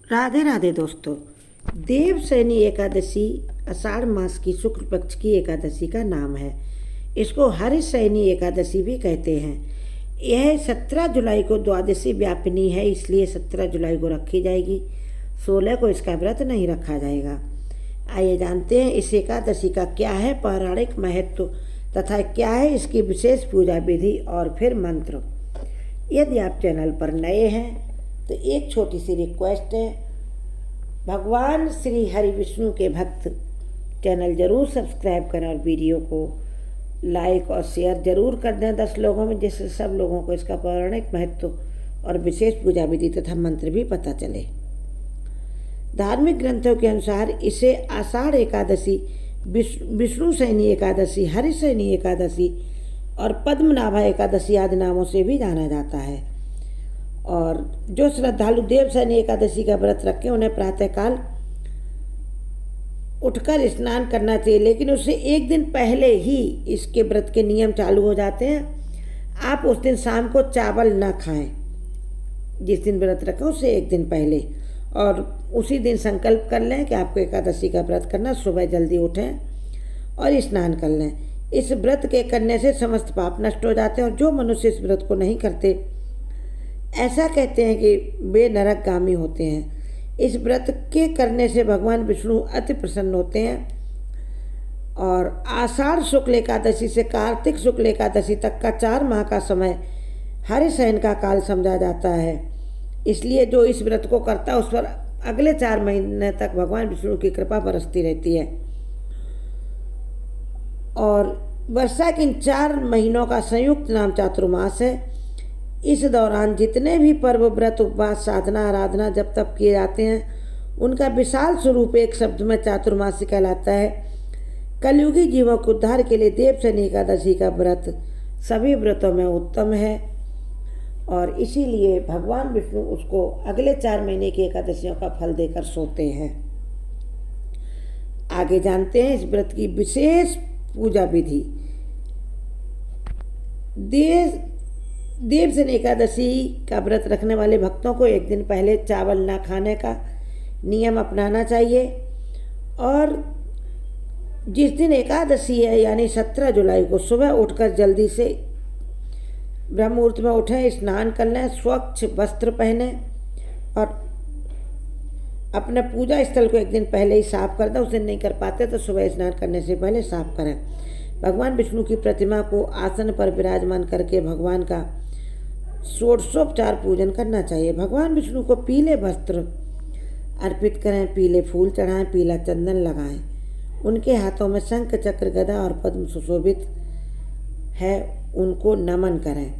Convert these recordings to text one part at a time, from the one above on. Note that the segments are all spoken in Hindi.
राधे राधे दोस्तों। देवशयनी एकादशी आषाढ़ मास की शुक्ल पक्ष की एकादशी का नाम है। इसको हरिशयनी एकादशी भी कहते हैं। यह 17 जुलाई को द्वादशी व्यापिनी है, इसलिए 17 जुलाई को रखी जाएगी। 16 को इसका व्रत नहीं रखा जाएगा। आइए जानते हैं इस एकादशी का क्या है पौराणिक महत्व तथा क्या है इसकी विशेष पूजा विधि और फिर मंत्र। यदि आप चैनल पर नए हैं तो एक छोटी सी रिक्वेस्ट है, भगवान श्री हरि विष्णु के भक्त चैनल जरूर सब्सक्राइब करें और वीडियो को लाइक और शेयर जरूर कर दें 10 लोगों में, जिससे सब लोगों को इसका पौराणिक महत्व और विशेष पूजा विधि तथा मंत्र भी पता चले। धार्मिक ग्रंथों के अनुसार इसे आषाढ़ एकादशी, विष्णु शयनी एकादशी, हरिशयनी एकादशी और पद्मनाभा एकादशी आदि नामों से भी जाना जाता है। और जो श्रद्धालु देवशयनी एकादशी का व्रत रखें उन्हें प्रातःकाल उठकर स्नान करना चाहिए, लेकिन उससे एक दिन पहले ही इसके व्रत के नियम चालू हो जाते हैं। आप उस दिन शाम को चावल ना खाएं, जिस दिन व्रत रखें उससे एक दिन पहले, और उसी दिन संकल्प कर लें कि आपको एकादशी का व्रत करना। सुबह जल्दी उठें और स्नान कर लें। इस व्रत के करने से समस्त पाप नष्ट हो जाते हैं, और जो मनुष्य इस व्रत को नहीं करते ऐसा कहते हैं कि वे नरकगामी होते हैं। इस व्रत के करने से भगवान विष्णु अति प्रसन्न होते हैं। और आषाढ़ शुक्ल एकादशी से कार्तिक शुक्ल एकादशी तक का 4 माह का समय हरिशयन का काल समझा जाता है। इसलिए जो इस व्रत को करता है उस पर अगले 4 महीने तक भगवान विष्णु की कृपा बरसती रहती है। और वर्षा के इन 4 महीनों का संयुक्त नाम चातुर्मास है। इस दौरान जितने भी पर्व, व्रत, उपवास, साधना, आराधना जब तप किए जाते हैं उनका विशाल स्वरूप एक शब्द में चातुर्मासी कहलाता है। कलयुगी जीवों के उद्धार के लिए देवशयनी एकादशी का व्रत सभी व्रतों में उत्तम है, और इसीलिए भगवान विष्णु उसको अगले 4 महीने की एकादशियों का फल देकर सोते हैं। आगे जानते हैं इस व्रत की विशेष पूजा विधि। देवशयनी एकादशी का व्रत रखने वाले भक्तों को एक दिन पहले चावल ना खाने का नियम अपनाना चाहिए। और जिस दिन एकादशी है यानी 17 जुलाई को सुबह उठकर जल्दी से ब्रह्म मुहूर्त में उठें, स्नान कर लें, स्वच्छ वस्त्र पहने और अपने पूजा स्थल को एक दिन पहले ही साफ कर दें। उस दिन नहीं कर पाते तो सुबह स्नान करने से पहले साफ करें। भगवान विष्णु की प्रतिमा को आसन पर विराजमान करके भगवान का षोडशोपचार पूजन करना चाहिए। भगवान विष्णु को पीले वस्त्र अर्पित करें, पीले फूल चढ़ाएं, पीला चंदन लगाएं। उनके हाथों में शंख, चक्र, गदा और पद्म सुशोभित है, उनको नमन करें।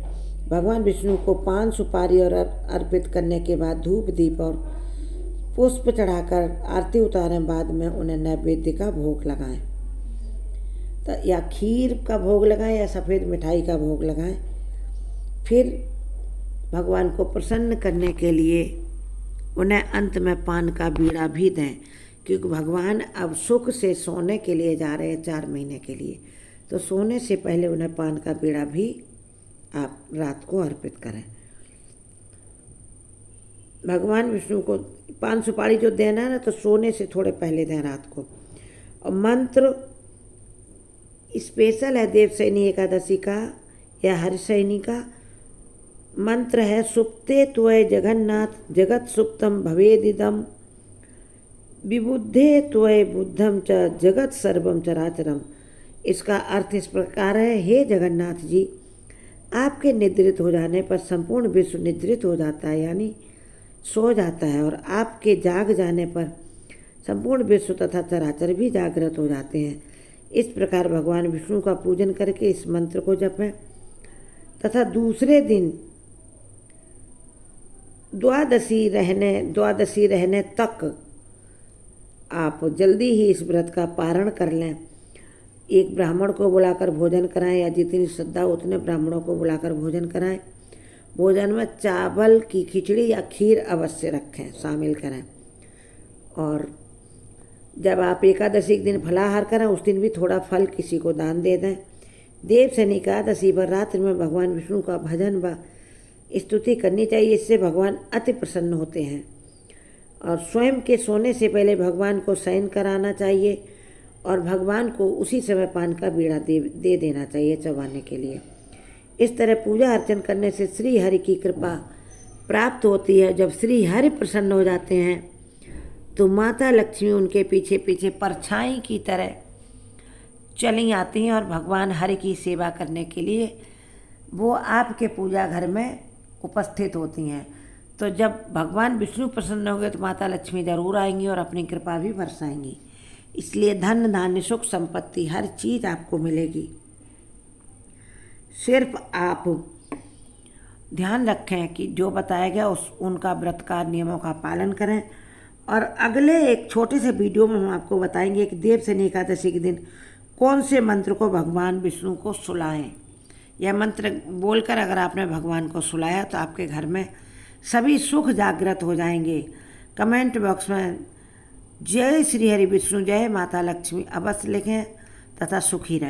भगवान विष्णु को पान, सुपारी और अर्पित करने के बाद धूप, दीप और पुष्प चढ़ाकर आरती उतारें। बाद में उन्हें नैवेद्य का भोग लगाएं, तो या खीर का भोग लगाएं या सफ़ेद मिठाई का भोग लगाएं। फिर भगवान को प्रसन्न करने के लिए उन्हें अंत में पान का बीड़ा भी दें, क्योंकि भगवान अब सुख से सोने के लिए जा रहे हैं 4 महीने के लिए, तो सोने से पहले उन्हें पान का बीड़ा भी आप रात को अर्पित करें। भगवान विष्णु को पान सुपारी जो देना है ना, तो सोने से थोड़े पहले दें रात को। और मंत्र स्पेशल है देवशयनी एकादशी का या हरिशयनी का। मंत्र है सुप्ते त्वय जगन्नाथ जगत सुप्तम भवेदिदम, विबुद्धे त्वय बुद्धम च जगत सर्वम चराचरम। इसका अर्थ इस प्रकार है, हे जगन्नाथ जी, आपके निद्रित हो जाने पर संपूर्ण विश्व निद्रित हो जाता है यानी सो जाता है, और आपके जाग जाने पर संपूर्ण विश्व तथा चराचर भी जागृत हो जाते हैं। इस प्रकार भगवान विष्णु का पूजन करके इस मंत्र को जपें तथा दूसरे दिन द्वादशी रहने तक आप जल्दी ही इस व्रत का पारण कर लें। एक ब्राह्मण को बुलाकर भोजन कराएं, या जितनी श्रद्धा उतने ब्राह्मणों को बुलाकर भोजन कराएं। भोजन में चावल की खिचड़ी या खीर अवश्य रखें, शामिल करें। और जब आप एकादशी के दिन फलाहार करें उस दिन भी थोड़ा फल किसी को दान दे दें। देवशयनी एकादशी पर रात्रि में भगवान विष्णु का भजन व स्तुति करनी चाहिए, इससे भगवान अति प्रसन्न होते हैं। और स्वयं के सोने से पहले भगवान को शयन कराना चाहिए और भगवान को उसी समय पान का बीड़ा दे देना चाहिए चबाने के लिए। इस तरह पूजा अर्चन करने से श्री हरि की कृपा प्राप्त होती है। जब श्री हरि प्रसन्न हो जाते हैं तो माता लक्ष्मी उनके पीछे पीछे परछाई की तरह चली आती हैं और भगवान हरि की सेवा करने के लिए वो आपके पूजा घर में उपस्थित होती हैं। तो जब भगवान विष्णु प्रसन्न होंगे तो माता लक्ष्मी जरूर आएंगी और अपनी कृपा भी बरसाएंगी। इसलिए धन धान्य सुख संपत्ति हर चीज़ आपको मिलेगी। सिर्फ आप ध्यान रखें कि जो बताया गया उनका व्रत का नियमों का पालन करें। और अगले एक छोटे से वीडियो में हम आपको बताएंगे कि देवशनि एकादशी के दिन कौन से मंत्र को भगवान विष्णु को सुलाएं। यह मंत्र बोलकर अगर आपने भगवान को सुलाया तो आपके घर में सभी सुख जागृत हो जाएंगे। कमेंट बॉक्स में जय श्री हरि विष्णु, जय माता लक्ष्मी अवश्य लिखें तथा सुखी रहें।